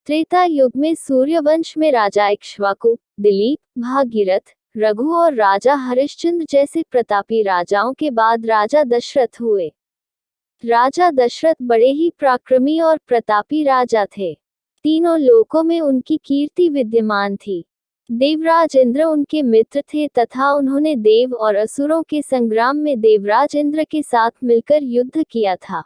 त्रेता युग में सूर्यवंश में राजा इक्ष्वाकु, दिलीप, भागीरथ, रघु और राजा हरिश्चंद्र जैसे प्रतापी राजाओं के बाद राजा दशरथ हुए। राजा दशरथ बड़े ही पराक्रमी और प्रतापी राजा थे। तीनों लोकों में उनकी कीर्ति विद्यमान थी। देवराज इंद्र उनके मित्र थे तथा उन्होंने देव और असुरों के संग्राम में देवराज इंद्र के साथ मिलकर युद्ध किया था।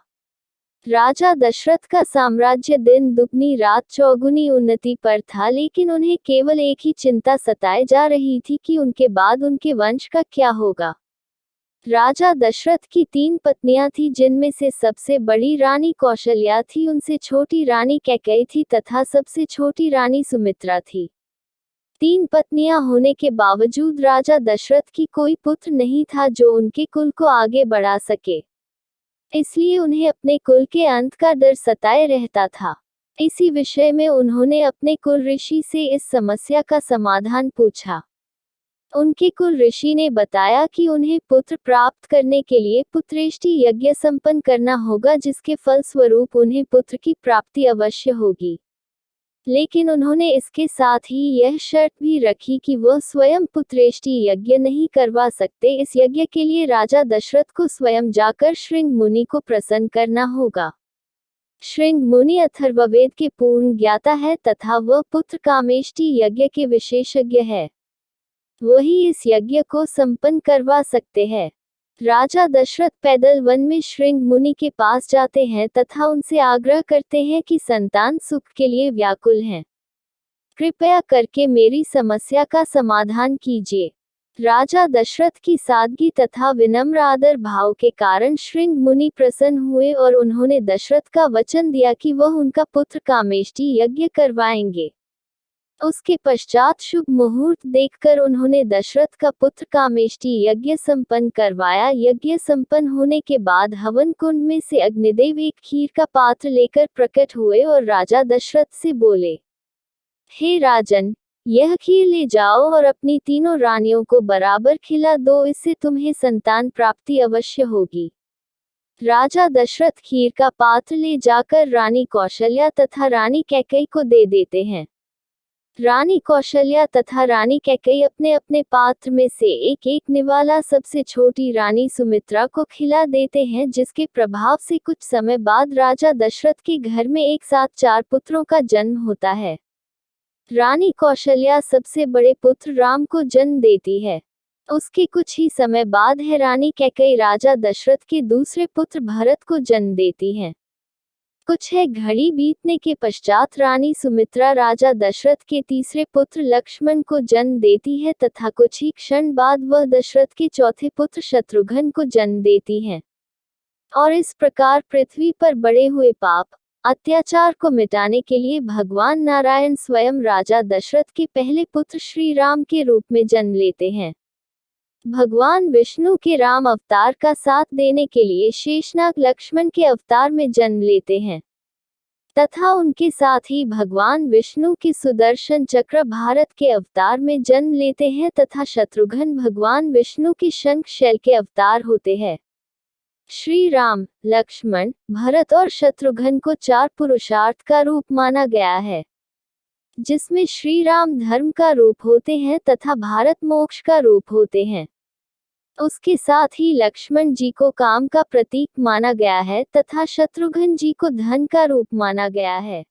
राजा दशरथ का साम्राज्य दिन दुगनी रात चौगुनी उन्नति पर था, लेकिन उन्हें केवल एक ही चिंता सताए जा रही थी कि उनके बाद उनके वंश का क्या होगा। राजा दशरथ की 3 पत्नियां थीं, जिनमें से सबसे बड़ी रानी कौशल्या थी, उनसे छोटी रानी कैकेयी थी तथा सबसे छोटी रानी सुमित्रा थी। 3 पत्नियां होने के बावजूद राजा दशरथ की कोई पुत्र नहीं था जो उनके कुल को आगे बढ़ा सके। इसलिए उन्हें अपने कुल के अंत का डर सताए रहता था। इसी विषय में उन्होंने अपने कुल ऋषि से इस समस्या का समाधान पूछा। उनके कुल ऋषि ने बताया कि उन्हें पुत्र प्राप्त करने के लिए पुत्रेष्टि यज्ञ संपन्न करना होगा, जिसके फलस्वरूप उन्हें पुत्र की प्राप्ति अवश्य होगी। लेकिन उन्होंने इसके साथ ही यह शर्त भी रखी कि वह स्वयं पुत्रेष्टि यज्ञ नहीं करवा सकते। इस यज्ञ के लिए राजा दशरथ को स्वयं जाकर श्रृंग मुनि को प्रसन्न करना होगा। श्रृंग मुनि अथर्ववेद के पूर्ण ज्ञाता है तथा वह पुत्र कामेष्टि यज्ञ के विशेषज्ञ है। वही इस यज्ञ को संपन्न करवा सकते हैं। राजा दशरथ पैदल वन में श्रृंग मुनि के पास जाते हैं तथा उनसे आग्रह करते हैं कि संतान सुख के लिए व्याकुल हैं। कृपया करके मेरी समस्या का समाधान कीजिए। राजा दशरथ की सादगी तथा विनम्र आदर भाव के कारण श्रृंग मुनि प्रसन्न हुए और उन्होंने दशरथ का वचन दिया कि वह उनका पुत्र कामेष्टि यज्ञ करवाएंगे। उसके पश्चात शुभ मुहूर्त देखकर उन्होंने दशरथ का पुत्र कामेष्टि यज्ञ संपन्न करवाया। यज्ञ संपन्न होने के बाद हवन कुंड में से अग्निदेव एक खीर का पात्र लेकर प्रकट हुए और राजा दशरथ से बोले, हे राजन, यह खीर ले जाओ और अपनी तीनों रानियों को बराबर खिला दो, इससे तुम्हें संतान प्राप्ति अवश्य होगी। राजा दशरथ खीर का पात्र ले जाकर रानी कौशल्या तथा रानी कैकेयी को दे देते हैं। रानी कौशल्या तथा रानी कैकेयी अपने अपने पात्र में से एक एक निवाला सबसे छोटी रानी सुमित्रा को खिला देते हैं, जिसके प्रभाव से कुछ समय बाद राजा दशरथ के घर में एक साथ 4 पुत्रों का जन्म होता है। रानी कौशल्या सबसे बड़े पुत्र राम को जन्म देती है। उसके कुछ ही समय बाद है रानी कैकेयी राजा दशरथ के दूसरे पुत्र भरत को जन्म देती हैं। कुछ है घड़ी बीतने के पश्चात रानी सुमित्रा राजा दशरथ के तीसरे पुत्र लक्ष्मण को जन्म देती है तथा कुछ ही क्षण बाद वह दशरथ के चौथे पुत्र शत्रुघ्न को जन्म देती हैं। और इस प्रकार पृथ्वी पर बढ़े हुए पाप अत्याचार को मिटाने के लिए भगवान नारायण स्वयं राजा दशरथ के पहले पुत्र श्री राम के रूप में जन्म लेते हैं। भगवान विष्णु के राम अवतार का साथ देने के लिए शेषनाग लक्ष्मण के अवतार में जन्म लेते हैं तथा उनके साथ ही भगवान विष्णु के सुदर्शन चक्र भारत के अवतार में जन्म लेते हैं तथा शत्रुघ्न भगवान विष्णु के शंख शैल के अवतार होते हैं। श्री राम, लक्ष्मण, भरत और शत्रुघ्न को 4 पुरुषार्थ का रूप माना गया है, जिसमें श्री राम धर्म का रूप होते हैं तथा भारत मोक्ष का रूप होते हैं। उसके साथ ही लक्ष्मण जी को काम का प्रतीक माना गया है तथा शत्रुघ्न जी को धन का रूप माना गया है।